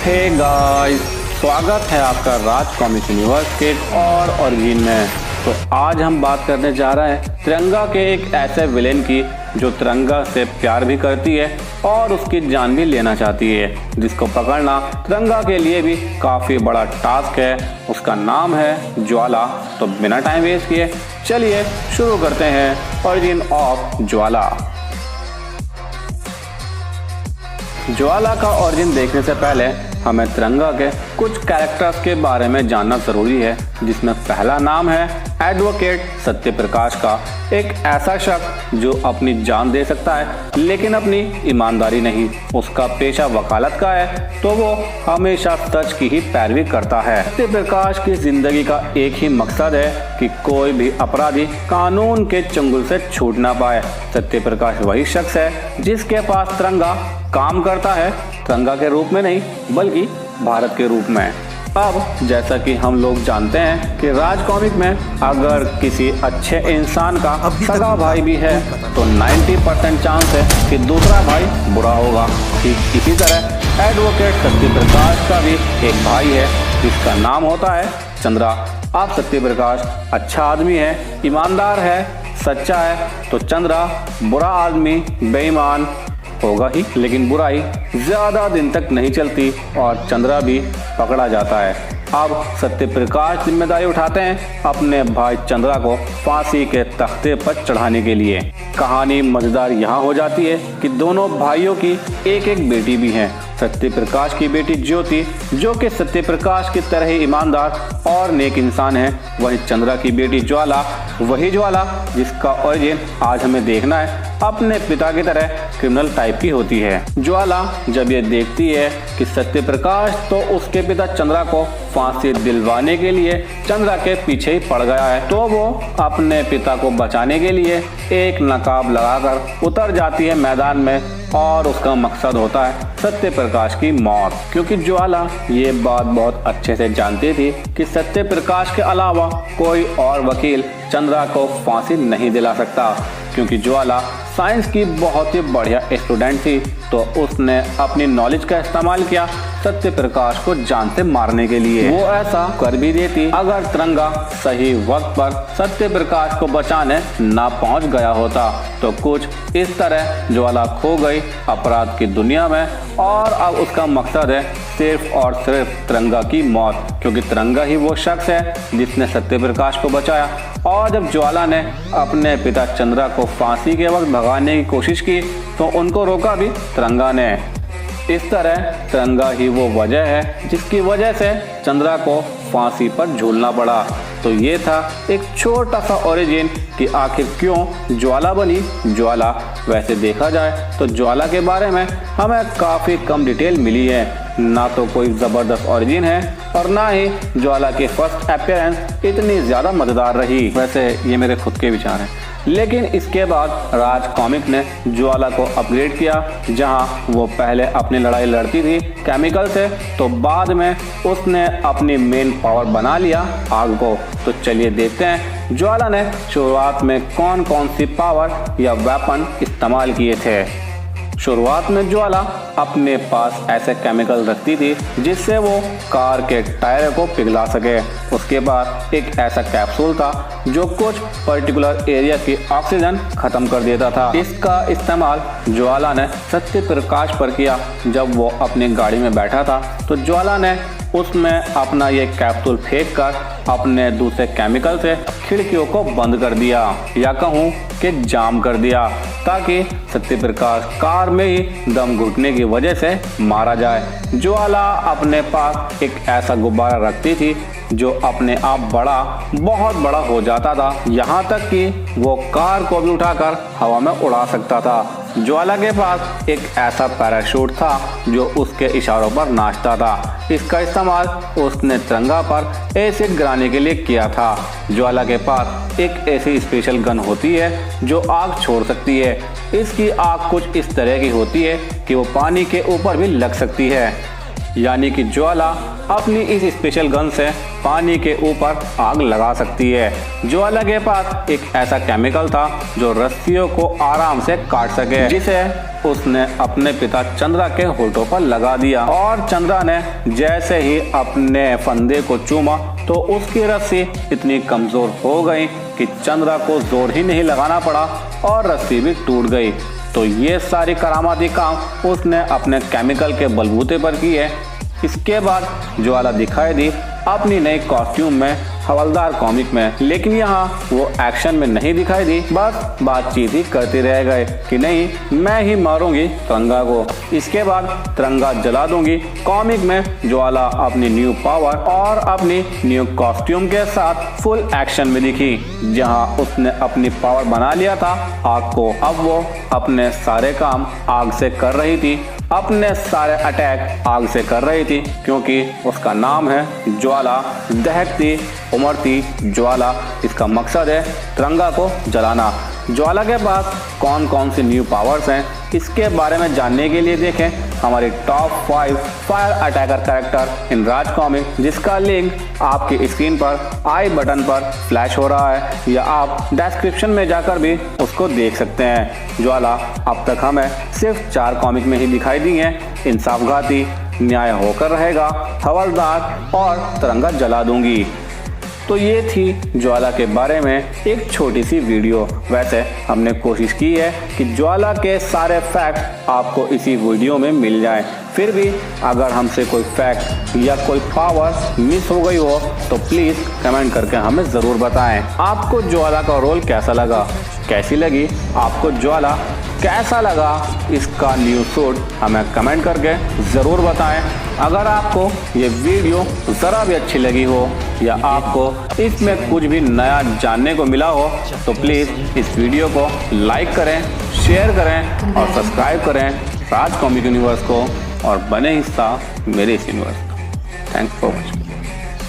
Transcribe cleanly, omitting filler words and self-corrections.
Hey guys, स्वागत है आपका राज कॉमिक यूनिवर्स के और ओरिजिन में। तो आज हम बात करने जा रहे हैं तिरंगा के एक ऐसे विलेन की जो तिरंगा से प्यार भी करती है और उसकी जान भी लेना चाहती है, जिसको पकड़ना तिरंगा के लिए भी काफ़ी बड़ा टास्क है। उसका नाम है ज्वाला। तो बिना टाइम वेस्ट किए चलिए शुरू करते हैं ओरिजिन ऑफ ज्वाला। ज्वाला का ओरिजिन देखने से पहले हमें तिरंगा के कुछ कैरेक्टर्स के बारे में जानना जरूरी है, जिसमें पहला नाम है एडवोकेट सत्य प्रकाश का। एक ऐसा शख्स जो अपनी जान दे सकता है लेकिन अपनी ईमानदारी नहीं। उसका पेशा वकालत का है तो वो हमेशा सच की ही पैरवी करता है। सत्य प्रकाश की जिंदगी का एक ही मकसद है कि कोई भी अपराधी कानून के चंगुल से छूट ना पाए। सत्य प्रकाश वही शख्स है जिसके पास तिरंगा काम करता है, तिरंगा के रूप में नहीं बल्कि भारत के रूप में। अब जैसा कि हम लोग जानते हैं कि राज कॉमिक में अगर किसी अच्छे इंसान का सगा भाई भी है तो 90% चांस है कि दूसरा भाई बुरा होगा। ठीक इसी तरह एडवोकेट सत्य प्रकाश का भी एक भाई है जिसका नाम होता है चंद्रा। अब सत्य प्रकाश अच्छा आदमी है, ईमानदार है, सच्चा है, तो चंद्रा बुरा आदमी, बेईमान होगा ही, लेकिन बुराई ज्यादा दिन तक नहीं चलती और चंद्रा भी पकड़ा जाता है। अब सत्य प्रकाश जिम्मेदारी उठाते हैं अपने भाई चंद्रा को फांसी के तख्ते पर चढ़ाने के लिए। कहानी मजेदार यहाँ हो जाती है कि दोनों भाइयों की एक एक बेटी भी है। सत्य प्रकाश की बेटी ज्योति जो कि सत्य प्रकाश की तरह ही ईमानदार और नेक इंसान है। वहीं चंद्रा की बेटी ज्वाला, वही ज्वाला जिसका ओरिजिन आज हमें देखना है, अपने पिता की तरह क्रिमिनल टाइप की होती है। ज्वाला जब ये देखती है कि सत्य प्रकाश तो उसके पिता चंद्रा को फांसी दिलवाने के लिए चंद्रा के पीछे ही पड़ गया है, तो वो अपने पिता को बचाने के लिए एक नकाब लगाकर उतर जाती है मैदान में और उसका मकसद होता है सत्य प्रकाश की मौत। क्योंकि ज्वाला ये बात बहुत अच्छे से जानती थी कि सत्य प्रकाश के अलावा कोई और वकील चंद्रा को फांसी नहीं दिला सकता। क्योंकि ज्वाला साइंस की बहुत ही बढ़िया स्टूडेंट थी तो उसने अपनी नॉलेज का इस्तेमाल किया सत्य प्रकाश को जान से मारने के लिए। वो ऐसा कर भी देती अगर तिरंगा सही वक्त पर सत्य प्रकाश को बचाने ना पहुंच गया होता। तो कुछ इस तरह ज्वाला खो गई अपराध की दुनिया में और अब उसका मकसद है सिर्फ और सिर्फ तिरंगा की मौत। क्योंकि तिरंगा ही वो शख्स है जिसने सत्य प्रकाश को बचाया। और जब ज्वाला ने अपने पिता चंद्रा को फांसी के वक्त भगाने की कोशिश की तो उनको रोका भी तिरंगा ने। इस तरह तिरंगा ही वो वजह है जिसकी वजह से चंद्रा को फांसी पर झूलना पड़ा। तो ये था एक छोटा सा ओरिजिन कि आखिर क्यों ज्वाला बनी ज्वाला। वैसे देखा जाए तो ज्वाला के बारे में हमें काफ़ी कम डिटेल मिली है, ना तो कोई ज़बरदस्त ओरिजिन है और ना ही ज्वाला की फर्स्ट अपीयरेंस इतनी ज़्यादा मज़ेदार रही। वैसे ये मेरे खुद के विचार हैं, लेकिन इसके बाद राज कॉमिक ने ज्वाला को अपग्रेड किया। जहां वो पहले अपनी लड़ाई लड़ती थी केमिकल से, तो बाद में उसने अपनी मेन पावर बना लिया आग को। तो चलिए देखते हैं ज्वाला ने शुरुआत में कौन कौन सी पावर या वेपन इस्तेमाल किए थे। शुरुआत में ज्वाला अपने पास ऐसे केमिकल रखती थी जिससे वो कार के टायर को पिघला सके। उसके बाद एक ऐसा कैप्सूल था जो कुछ पर्टिकुलर एरिया की ऑक्सीजन खत्म कर देता था। इसका इस्तेमाल ज्वाला ने सत्य प्रकाश पर किया। जब वो अपनी गाड़ी में बैठा था तो ज्वाला ने उसमें अपना ये कैप्सूल फेंक कर अपने दूसरे केमिकल से खिड़कियों को बंद कर दिया, या कहूँ कि जाम कर दिया, ताकि सत्य प्रकाश कार में ही दम घुटने की वजह से मारा जाए। ज्वाला अपने पास एक ऐसा गुब्बारा रखती थी जो अपने आप बहुत बड़ा हो जाता था, यहाँ तक कि वो कार को भी उठाकर हवा में उड़ा सकता था। ज्वाला के पास एक ऐसा पैराशूट था जो उसके इशारों पर नाचता था। इसका इस्तेमाल उसने तिरंगा पर एसिड गिराने के लिए किया था। ज्वाला के पास एक ऐसी स्पेशल गन होती है जो आग छोड़ सकती है। इसकी आग कुछ इस तरह की होती है कि वो पानी के ऊपर भी लग सकती है। यानी कि ज्वाला अपनी इस स्पेशल गन से पानी के ऊपर आग लगा सकती है। ज्वाला के पास एक ऐसा केमिकल था जो रस्सियों को आराम से काट सके, जिसे उसने अपने पिता चंद्रा के होठों पर लगा दिया और चंद्रा ने जैसे ही अपने फंदे को चूमा तो उसकी रस्सी इतनी कमजोर हो गई कि चंद्रा को जोर ही नहीं लगाना पड़ा और रस्सी भी टूट गई। तो ये सारी करामाती काम उसने अपने केमिकल के बलबूते पर की है। इसके बाद ज्वाला दिखाई दी अपनी नई कॉस्ट्यूम में हवलदार कॉमिक में, लेकिन यहाँ वो एक्शन में नहीं दिखाई दी, बस बातचीत ही करते रह गए कि नहीं मैं ही मारूंगी तिरंगा को, इसके बाद तिरंगा जला दूंगी। कॉमिक में ज्वाला अपनी न्यू पावर और अपनी न्यू कॉस्ट्यूम के साथ फुल एक्शन में दिखी, जहाँ उसने अपनी पावर बना लिया था आग को। अब वो अपने सारे काम आग से कर रही थी, अपने सारे अटैक आग से कर रही थी, क्योंकि उसका नाम है ज्वाला, दहकती उमड़ती ज्वाला। इसका मकसद है तिरंगा को जलाना। ज्वाला के पास कौन कौन सी न्यू पावर्स हैं, इसके बारे में जानने के लिए देखें हमारी top 5 fire attacker character in Raj comic, जिसका लिंक आपकी स्क्रीन पर आई बटन पर फ्लैश हो रहा है, या आप डिस्क्रिप्शन में जाकर भी उसको देख सकते हैं। ज्वाला अब तक हमें सिर्फ 4 कॉमिक में ही दिखाई दी हैं, इंसाफघाती, न्याय होकर रहेगा, हवलदार और तिरंगा जला दूंगी। तो ये थी ज्वाला के बारे में एक छोटी सी वीडियो। वैसे हमने कोशिश की है कि ज्वाला के सारे फैक्ट आपको इसी वीडियो में मिल जाएं। फिर भी अगर हमसे कोई फैक्ट या कोई पावर मिस हो गई हो तो प्लीज़ कमेंट करके हमें ज़रूर बताएं। आपको ज्वाला का रोल कैसा लगा, कैसी लगी आपको ज्वाला, कैसा लगा इसका न्यू सूट, हमें कमेंट करके ज़रूर बताएं। अगर आपको ये वीडियो ज़रा भी अच्छी लगी हो या आपको इसमें कुछ भी नया जानने को मिला हो तो प्लीज़ इस वीडियो को लाइक करें, शेयर करें और सब्सक्राइब करें राज कॉमिक यूनिवर्स को और बने हिस्सा मेरे इस यूनिवर्स। Thanks for watching.